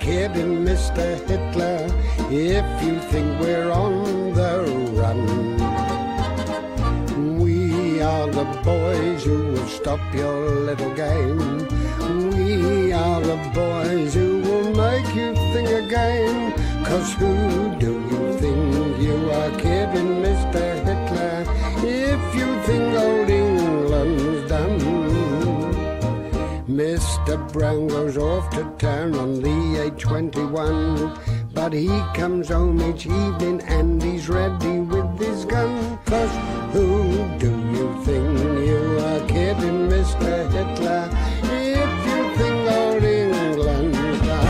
kidding, Mr. Hitler, if you think we're on the run. We are the boys who will stop your little game. We are the boys who will make you think again. 'Cause who do you think you are kidding, Mr. Hitler, if you think old England's done? Mr. Brown goes off to town on the A21, but he comes home each evening and he's ready with his gun. 'Cause who do you think you are kidding, Mr. Hitler, if you think old England's done?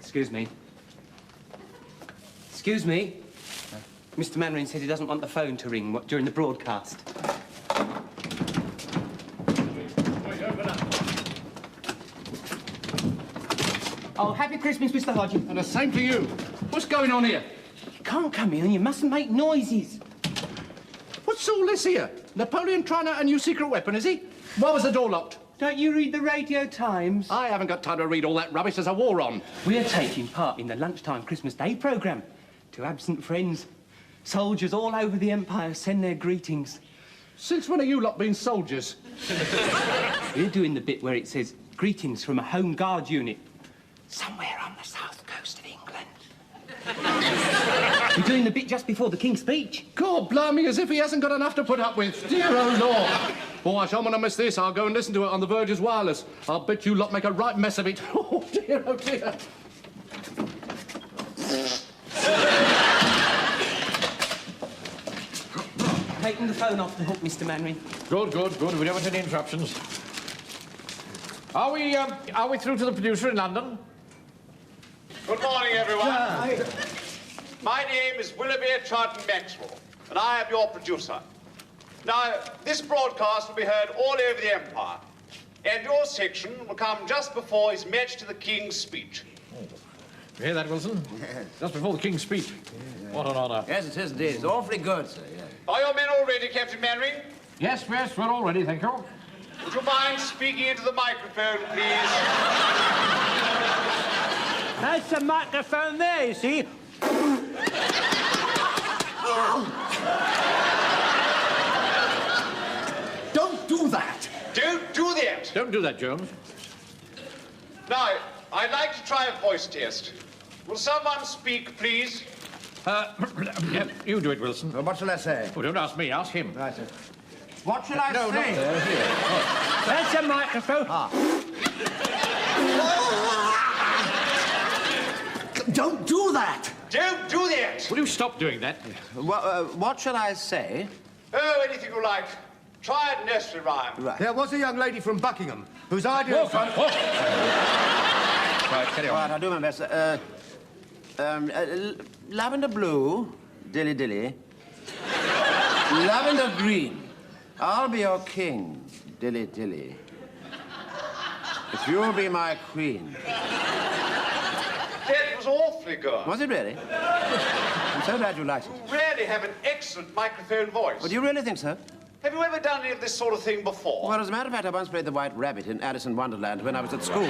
Excuse me. Excuse me. Mr. Mannering said he doesn't want the phone to ring during the broadcast. Oh, happy Christmas, Mr. Hodges. And the same to you. What's going on here? You can't come in and you mustn't make noises. What's all this here? Napoleon trying out a new secret weapon, is he? Why was the door locked? Don't you read the Radio Times? I haven't got time to read all that rubbish. There's a war on. We're taking part in the lunchtime Christmas Day programme. To absent friends, soldiers all over the Empire send their greetings. Since when are you lot being soldiers? We're doing the bit where it says, greetings from a Home Guard unit. Somewhere on the south coast of England. We're doing the bit just before the King's speech. God blimey, as if he hasn't got enough to put up with. Dear oh Lord. Oh, I shan't want to miss this. I'll go and listen to it on the Verge's wireless. I'll bet you lot make a right mess of it. Oh, dear, oh, dear. Taking the phone off the hook, Mr. Mannering. Good, good, good. We don't want any interruptions. Are we through to the producer in London? Good morning, everyone. My name is Willoughby Charlton Maxwell, and I am your producer. Now, this broadcast will be heard all over the Empire, and your section will come just before his Majesty the King's speech. Oh. You hear that, Wilson? Yes. Just before the King's speech. What an honour. Yes, it is indeed. It's awfully good, sir. Yes. Are your men all ready, Captain Mannering? Yes, we're all ready, thank you. Would you mind speaking into the microphone, please? That's the microphone there, you see. Don't do that. Don't do that. Don't do that, Jones. Now, I'd like to try a voice test. Will someone speak, please? Yeah, you do it, Wilson. Well, what shall I say? Oh, don't ask me, ask him. Right, sir. What shall I No, say? not here. Oh. That's the microphone. Don't do that. Don't do that. Will you stop doing that? What shall I say? Oh, anything you like. Try a nursery rhyme. Right. There was a young lady from Buckingham whose idea of... Right, carry on. Right, I'll do my best. Lavender blue, dilly dilly. Lavender green, I'll be your king, dilly dilly. If you'll be my queen. That was awfully good. Was it really? I'm so glad you liked it. You really have an excellent microphone voice. Oh, do you really think so? Have you ever done any of this sort of thing before? Well, as a matter of fact, I once played the White Rabbit in Alice in Wonderland when I was at school.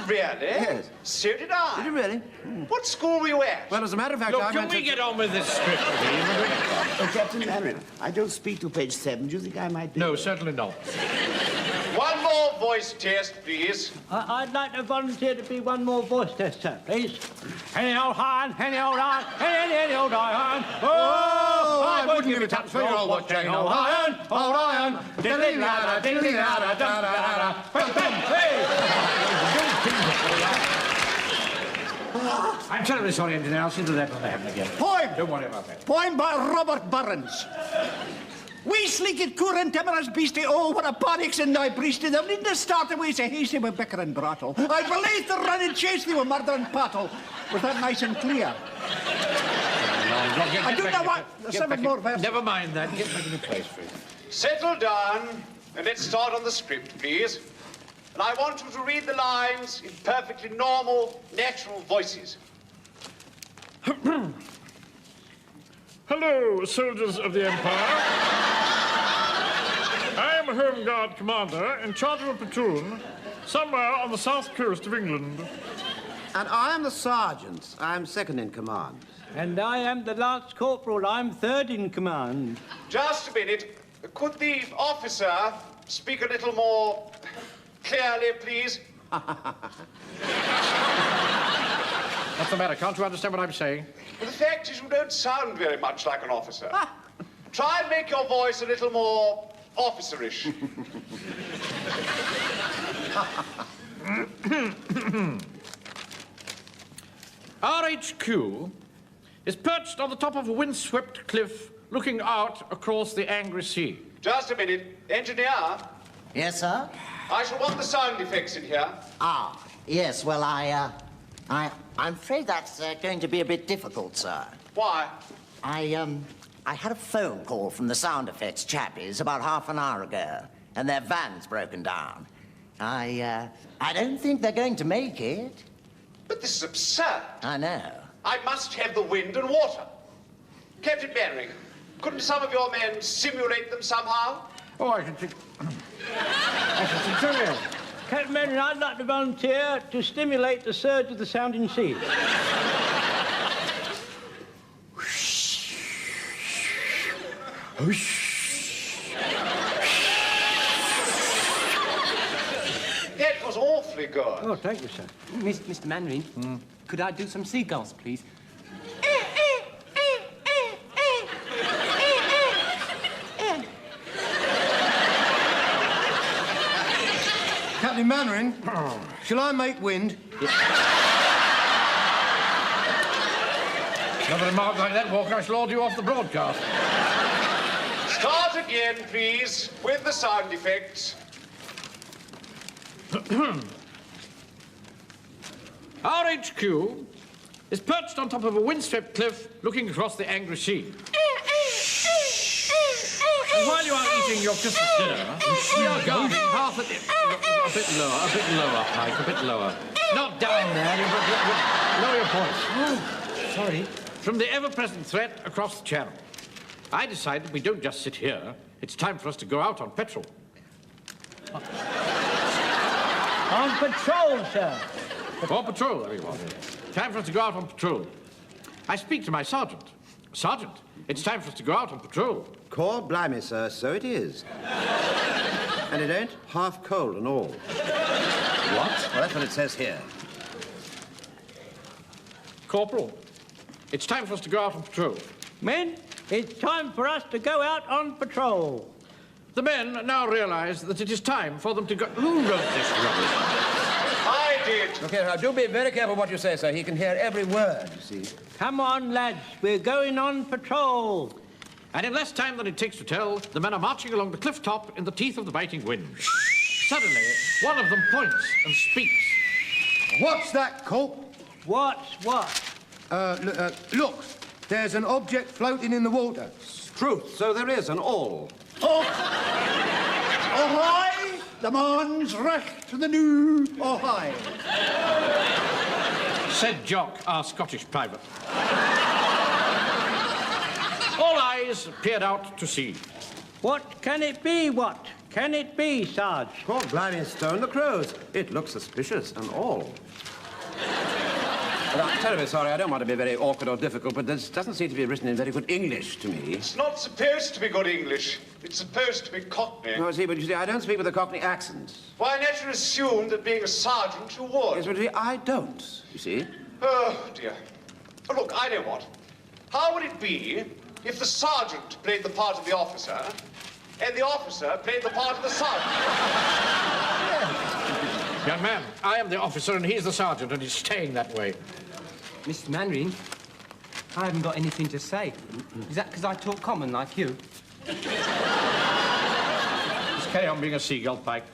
Really? Yes. So did I. Did you really? What school were you at? Well, as a matter of fact, Look, I can went we to... get on with this script, please? Captain Mannering, I don't speak to page 7. Do you think I might be... No, certainly not. One more voice test, please. I'd like to volunteer to be one more voice tester, please. Any old iron, any old iron, any old iron. Oh, I wouldn't give a touch for your old watch, any old iron, diddly-da-da, diddly-da-da, da-da-da-da. I'm terribly sorry, engineer. I'll see to that when they happen again. Poem! Don't worry about that. Poem by Robert Burns. We sleeked current timorous beastie, oh, what a panics in thy breastie. Thou need to start away so hasty with bicker and brattle. I believe the run and chase thee with murder and pattle. Was that nice and clear? I do not want 7 more verses. Never mind that. Get back in your place, please. Settle down, and let's start on the script, please. And I want you to read the lines in perfectly normal, natural voices. Hello, soldiers of the Empire. I am a Home Guard commander in charge of a platoon somewhere on the south coast of England. And I am the sergeant. I'm second in command. And I am the Lance Corporal. I'm third in command. Just a minute. Could the officer speak a little more clearly, please? What's the matter? Can't you understand what I'm saying? Well, the fact is you don't sound very much like an officer. Try and make your voice a little more officerish. RHQ is perched on the top of a windswept cliff looking out across the angry sea. Just a minute. Engineer, Yes, sir? I shall want the sound effects in here. Ah, yes, well, I'm afraid that's going to be a bit difficult, sir. Why? I had a phone call from the sound effects chappies about half an hour ago, and their van's broken down. I don't think they're going to make it. But this is absurd. I know. I must have the wind and water. Captain Mannering, couldn't some of your men simulate them somehow? Oh, I can think... I can think so, yes. Captain Mannering, I'd like to volunteer to stimulate the surge of the sounding sea. That was awfully good. Oh, thank you, sir. Mr. Mannering, could I do some seagulls, please? Captain Mannering, shall I make wind? Another remark like that, Walker, I shall order you off the broadcast. Start again, please, with the sound effects. RHQ is perched on top of a windswept cliff looking across the angry sea. And while you are eating your Christmas dinner, we are guarding half a bit lower, Pike, a bit lower. Not down there, lower your voice. Oh, sorry. From the ever-present threat across the channel. I decided we don't just sit here. It's time for us to go out on patrol. On patrol, sir. On patrol, everyone. Time for us to go out on patrol. I speak to my sergeant. Sergeant, it's time for us to go out on patrol. Cor blimey, sir, so it is. And it ain't half cold and all. What? Well, that's what it says here. Corporal, it's time for us to go out on patrol. Men, it's time for us to go out on patrol. The men now realize that it is time for them to go... Who wrote this rubbish? I did. Look here, now, do be very careful what you say, sir. He can hear every word, you see. Come on, lads, we're going on patrol. And in less time than it takes to tell, the men are marching along the cliff top in the teeth of the biting wind. Suddenly, one of them points and speaks. What's that, Corp? What's what? Look, there's an object floating in the water. Truth, so there is, an all. Ahoy! The man's recht to the new. Ahoy! Said Jock, our Scottish private. All eyes peered out to sea. What can it be, what? Can it be, Sarge? Cor blimey, Stone the Crows. It looks suspicious and all. But I'm terribly sorry, I don't want to be very awkward or difficult, but this doesn't seem to be written in very good English to me. It's not supposed to be good English. It's supposed to be Cockney. No, see, but you see, I don't speak with a Cockney accent. Why, I naturally assumed that being a sergeant you would. Yes, but you see, I don't, you see. Oh, dear. Oh, look, I know what. How would it be if the sergeant played the part of the officer and the officer played the part of the sergeant? Young man, I am the officer and he's the sergeant, and he's staying that way. Mr. Mannering, I haven't got anything to say. Is that because I talk common like you? Just carry on being a seagull, Pike.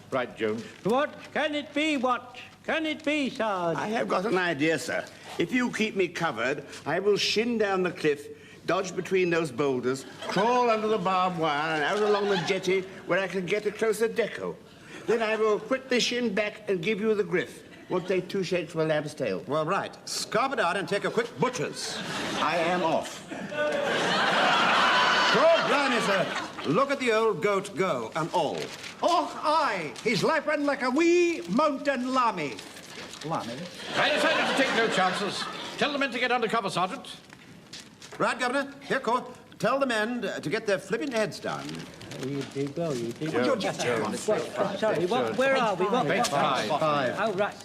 Right, Jones. What can it be, what? Can it be, Sarge? I have got an idea, sir. If you keep me covered, I will shin down the cliff, dodge between those boulders, crawl under the barbed wire and out along the jetty where I can get a closer deco. Then I will quickly shin back and give you the griff. Won't take 2 shakes for a lamb's tail? Well, right. Scarf it out and take a quick butcher's. I am off. God blimey, sir. Look at the old goat go, and all. Oh, aye. He's lapping like a wee mountain lammy. Lammy? I decided to take no chances. Tell the men to get under cover, Sergeant. Right, Governor. Here, Court. Tell the men to get their flipping heads down. You did well, you did Joe, well. Joe. Sorry, where are we? Page 5. Oh, right.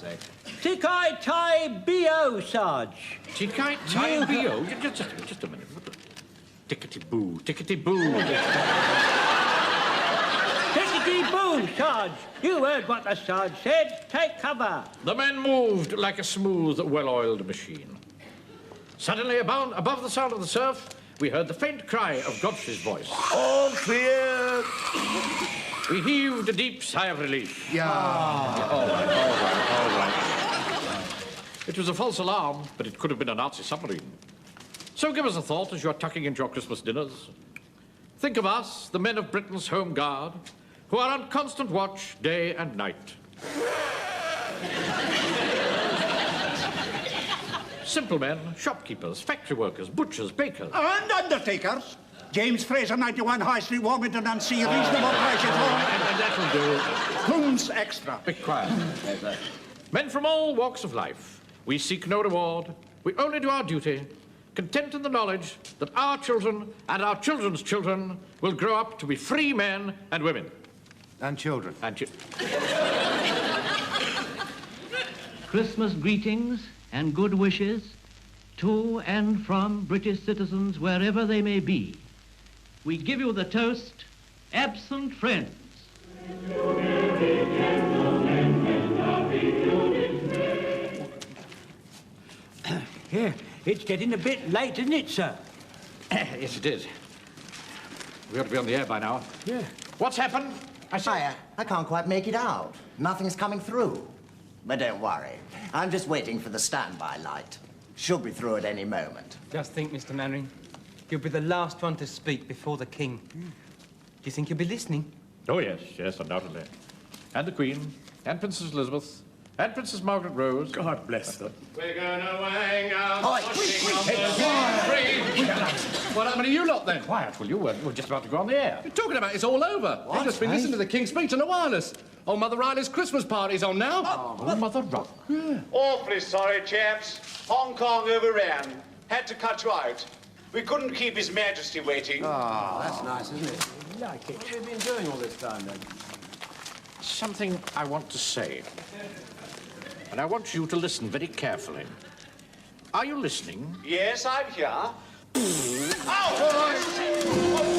Tikai Tai Bio, Sarge. Tikai Tai Bio? Just a minute. Tickety-boo, tickety-boo. Tickety-boo, Sarge. You heard what the Sarge said. Take cover. The men moved like a smooth, well-oiled machine. Suddenly, above the sound of the surf, we heard the faint cry of Godfrey's voice. All clear. We heaved a deep sigh of relief. Yeah. All right. It was a false alarm, but it could have been a Nazi submarine. So give us a thought as you're tucking into your Christmas dinners. Think of us, the men of Britain's Home Guard, who are on constant watch day and night. Simple men, shopkeepers, factory workers, butchers, bakers. And undertakers. James Fraser, 91 High Street, Warmington, and see reasonable prices for... And that'll do. Pounds extra. Be quiet. Men from all walks of life. We seek no reward. We only do our duty, content in the knowledge that our children and our children's children will grow up to be free men and women. And children. Christmas greetings and good wishes to and from British citizens wherever they may be. We give you the toast, absent friends. Yeah, it's getting a bit late, isn't it, sir? Yes, it is. We ought to be on the air by now. Yeah. What's happened? I can't quite make it out. Nothing's coming through. But don't worry. I'm just waiting for the standby light. Should be through at any moment. Just think, Mr. Mannering. You'll be the last one to speak before the King. Do you think you'll be listening? Oh, yes, undoubtedly. And the Queen, and Princess Elizabeth, and Princess Margaret Rose. God bless them. We're gonna wang out. What happened to you lot, then? Quiet, will you? We're just about to go on the air. You're talking about it's all over. You've just been listening to the King's speech on the wireless. Old Mother Riley's Christmas party's on now. Oh, Mother Riley. Yeah. Awfully sorry, chaps. Hong Kong overran. Had to cut you out. We couldn't keep His Majesty waiting. Oh, that's nice, isn't it? Like it. What have you been doing all this time, then? Something I want to say. And I want you to listen very carefully. Are you listening? Yes, I'm here. Ow!